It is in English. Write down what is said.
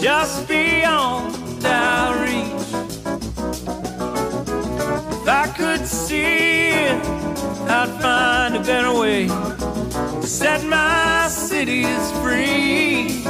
just beyond our reach. If I could see it, I'd find a better way to set my cities free.